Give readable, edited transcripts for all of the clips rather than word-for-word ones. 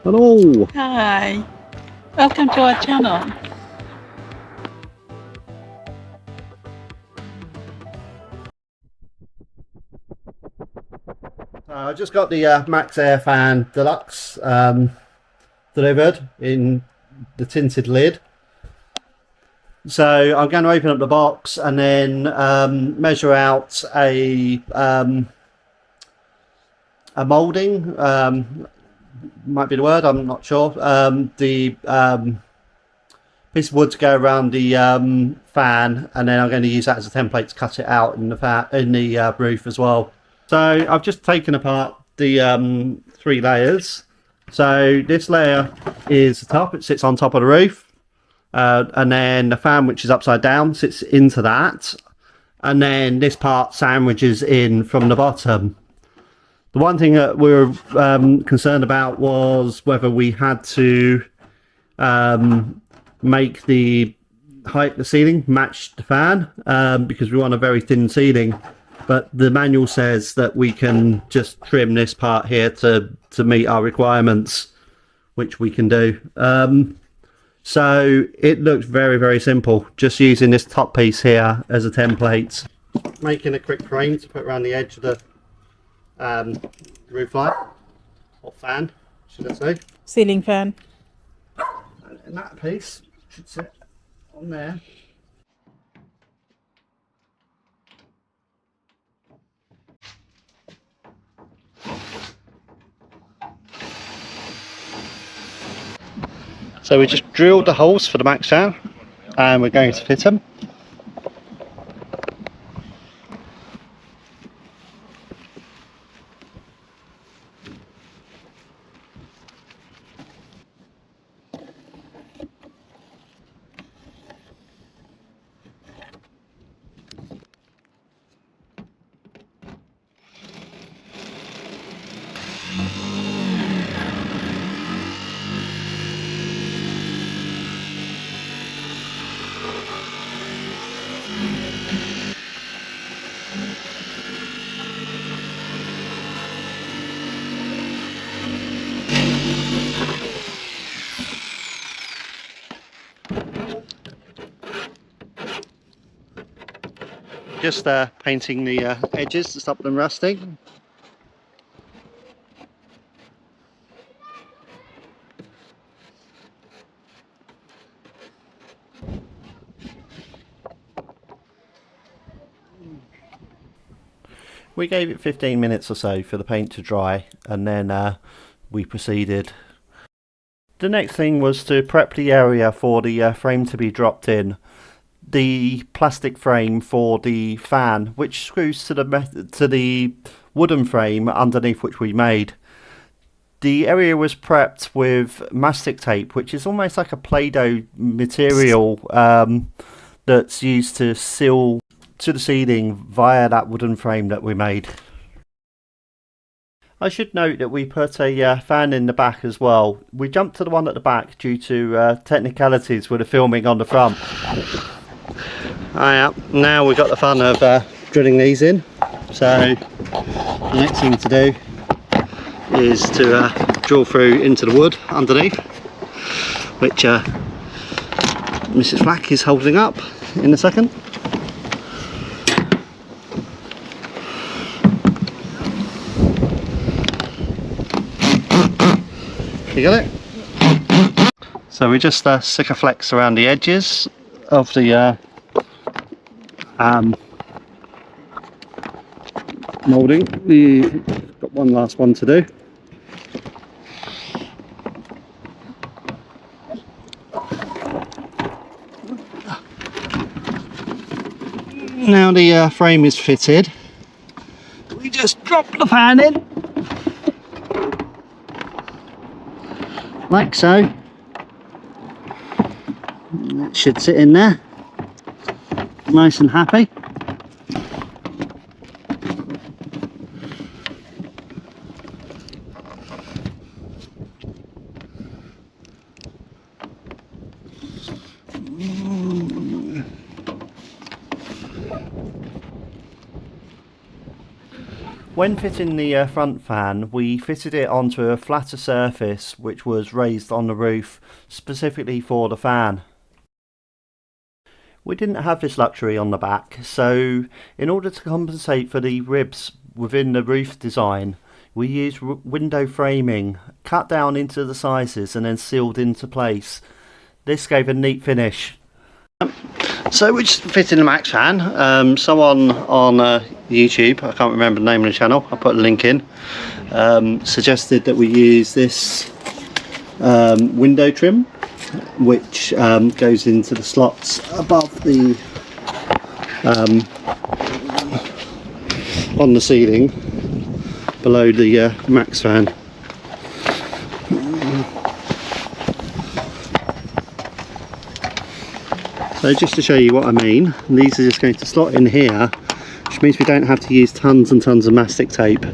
Hello! Hi, welcome to our channel. I just got the MaxxAir Fan Deluxe delivered in the tinted lid. So I'm going to open up the box and then measure out a moulding, might be the word, I'm not sure. The piece of wood to go around the fan, and then I'm going to use that as a template to cut it out in the roof as well. So I've just taken apart the 3 layers. So this layer is the top, it sits on top of the roof. And then the fan, which is upside down, sits into that, and then this part sandwiches in from the bottom. The one thing that we were concerned about was whether we had to make the height of the ceiling match the fan, because we want a very thin ceiling, but the manual says that we can just trim this part here to meet our requirements, which we can do. So it looks very, very simple, just using this top piece here as a template. Making a quick frame to put around the edge of the roof light, or fan, should I say. Ceiling fan. And that piece should sit on there. So we just drilled the holes for the MaxxAir and we're going to fit them. Just painting the edges to stop them rusting. We gave it 15 minutes or so for the paint to dry, and then we proceeded. The next thing was to prep the area for the frame to be dropped in. The plastic frame for the fan, which screws to the wooden frame underneath which we made. The area was prepped with mastic tape, which is almost like a Play-Doh material that's used to seal to the ceiling via that wooden frame that we made. I should note that we put a fan in the back as well. We jumped to the one at the back due to technicalities with the filming on the front. Now we've got the fun of drilling these in. So the next thing to do is to drill through into the wood underneath, which Mrs. Flack is holding up in a second. You got it? So we just stick a flex around the edges of the moulding. We've got one last one to do. Now the frame is fitted, we just drop the fan in, like so. That should sit in there, nice and happy. When fitting the front fan, we fitted it onto a flatter surface which was raised on the roof specifically for the fan. We didn't have this luxury on the back, so in order to compensate for the ribs within the roof design, we used window framing, cut down into the sizes and then sealed into place. This gave a neat finish. So we're just fitting the Max fan. Someone on YouTube, I can't remember the name of the channel, I'll put a link in, suggested that we use this window trim, which goes into the slots above the on the ceiling below the Max fan. So just to show you what I mean, these are just going to slot in here, which means we don't have to use tons and tons of mastic tape,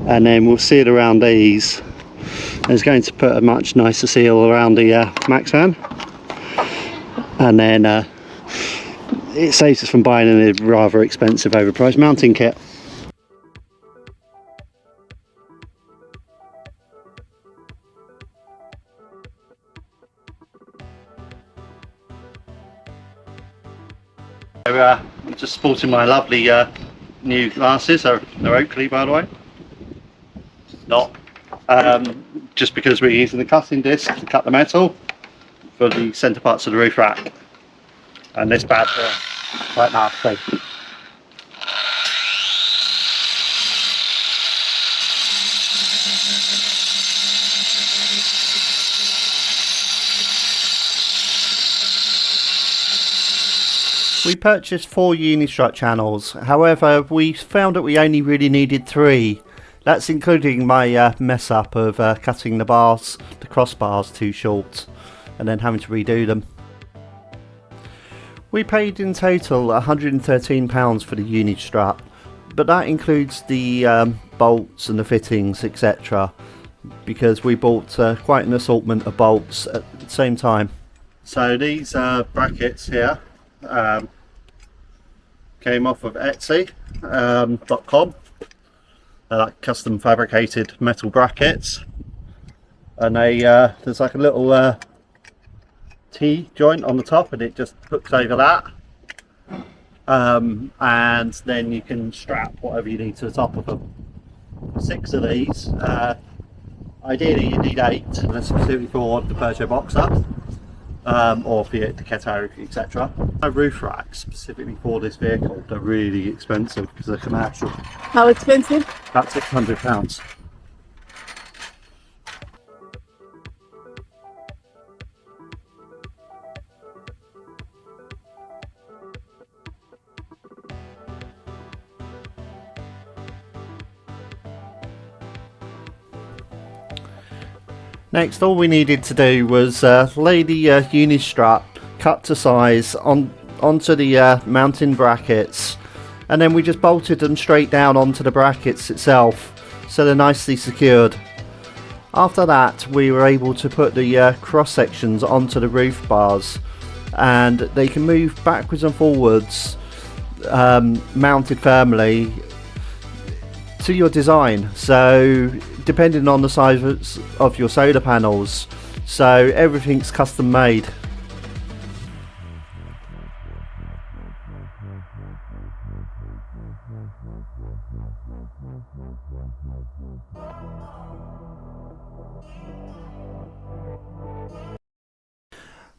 and then we'll seal around these. It's going to put a much nicer seal around the Max fan, and then it saves us from buying a rather expensive overpriced mounting kit. So, I'm just sporting my lovely new glasses. They're Oakley, by the way. Not just because we're using the cutting disc to cut the metal for the centre parts of the roof rack, and this bad quite nasty. We purchased 4 Unistruct channels, however we found that we only really needed 3. That's including my mess up of cutting the bars, the crossbars too short, and then having to redo them. We paid in total £113 for the Unistrut, but that includes the bolts and the fittings, etc. because we bought quite an assortment of bolts at the same time. So these brackets here came off of Etsy.com. They're like custom fabricated metal brackets, and there's like a little T joint on the top, and it just hooks over that, and then you can strap whatever you need to the top of them. 6 of these. Ideally you need 8, and that's specifically for the Peugeot Boxer or Fiat Ducato, etc. My roof racks specifically for this vehicle, they're really expensive because they're commercial. How expensive? About £600. Next, all we needed to do was lay the Unistrut cut to size onto the mounting brackets, and then we just bolted them straight down onto the brackets itself, so they're nicely secured. After that, we were able to put the cross sections onto the roof bars, and they can move backwards and forwards, mounted firmly to your design, so depending on the size of your solar panels, so everything's custom made.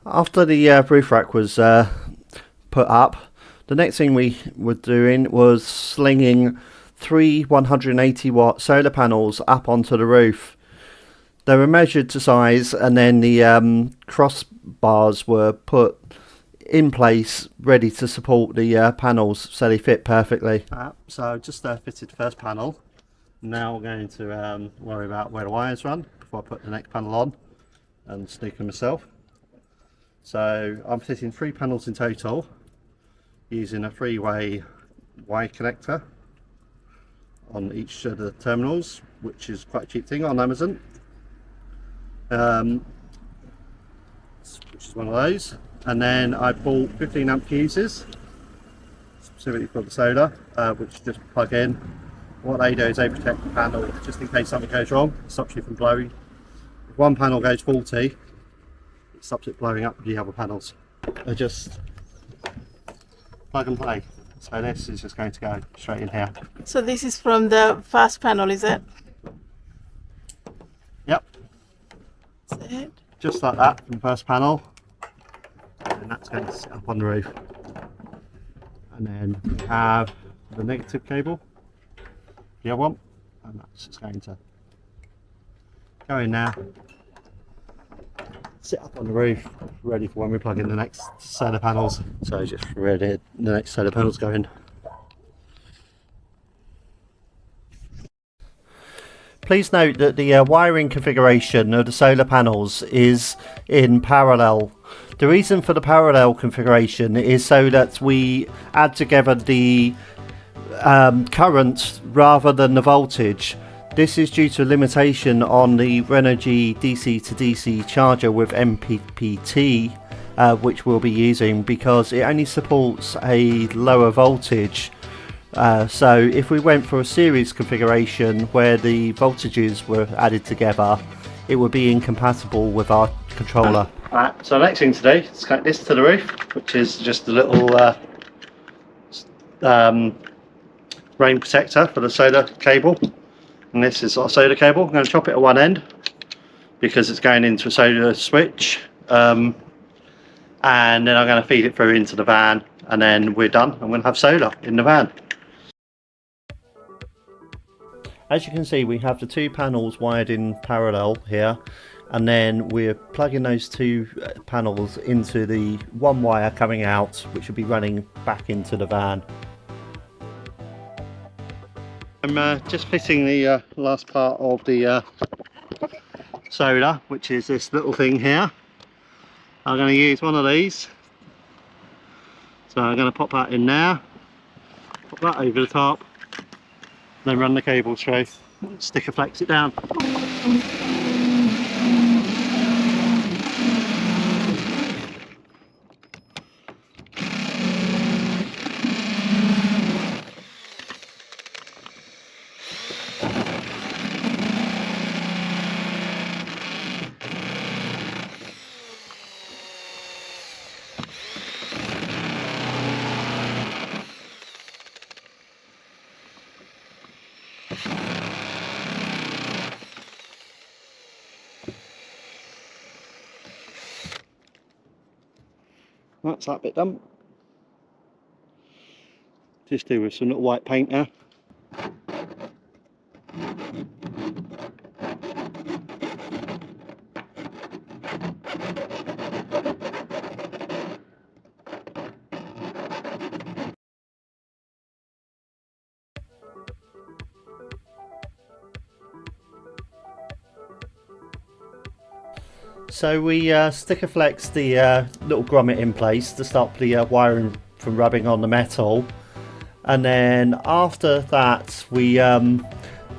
After the roof rack was put up, the next thing we were doing was slinging 3 180-watt solar panels up onto the roof. They were measured to size, and then the crossbars were put in place ready to support the panels, so they fit perfectly. So just fitted the first panel. Now we're going to worry about where the wires run before I put the next panel on and sneak them myself. So I'm fitting 3 panels in total using a 3-way wire connector on each of the terminals, which is quite a cheap thing on Amazon, which is one of those. And then I bought 15 amp fuses specifically for the solar, which just plug in what they do is they protect the panel just in case something goes wrong. It stops you from blowing. If one panel goes faulty, it stops it blowing up with the other panels. They're just plug and play. So this is just going to go straight in here. So this is from the first panel, is it? Yep. That's it. Just like that from the first panel. And that's going to sit up on the roof. And then we have the negative cable, the other one, and that's just going to go in now, sit up on the roof, ready for when we plug in the next set of panels. So just ready, the next set of panels go in. Please note that the wiring configuration of the solar panels is in parallel. The reason for the parallel configuration is so that we add together the current rather than the voltage. This is due to a limitation on the Renogy DC to DC charger with MPPT, which we'll be using because it only supports a lower voltage. So if we went for a series configuration where the voltages were added together, it would be incompatible with our controller. Right, so the next thing to do is connect this to the roof, which is just a little rain protector for the solar cable. And this is our solar cable. I'm going to chop it at one end because it's going into a solar switch. And then I'm going to feed it through into the van, and then we're done. I'm going to have solar in the van. As you can see, we have the two panels wired in parallel here, and then we're plugging those two panels into the one wire coming out, which will be running back into the van. I'm just fitting the last part of the solar, which is this little thing here. I'm going to use one of these, so I'm going to pop that in there, pop that over the top, then run the cable through, sticker flex it down. That's that bit done. Just do with some little white paint now. So we sticker flex the little grommet in place to stop the wiring from rubbing on the metal, and then after that we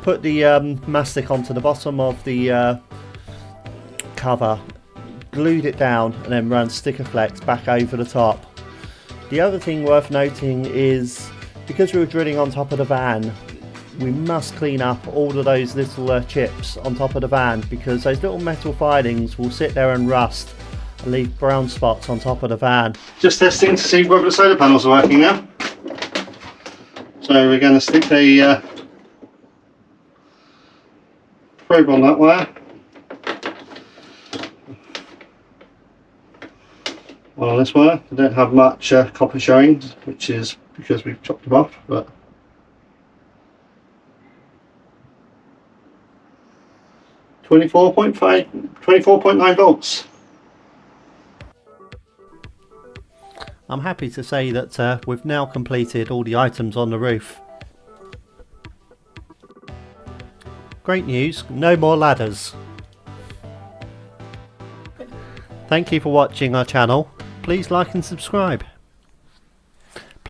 put the mastic onto the bottom of the cover, glued it down, and then run sticker flex back over the top. The other thing worth noting is, because we were drilling on top of the van, we must clean up all of those little chips on top of the van, because those little metal filings will sit there and rust and leave brown spots on top of the van. Just testing to see whether the solar panels are working now. So we're going to stick a probe on that wire. One on this wire. I don't have much copper showing, which is because we've chopped them off, but 24.9 volts. I'm happy to say that we've now completed all the items on the roof. Great news, no more ladders. Thank you for watching our channel. Please like and subscribe.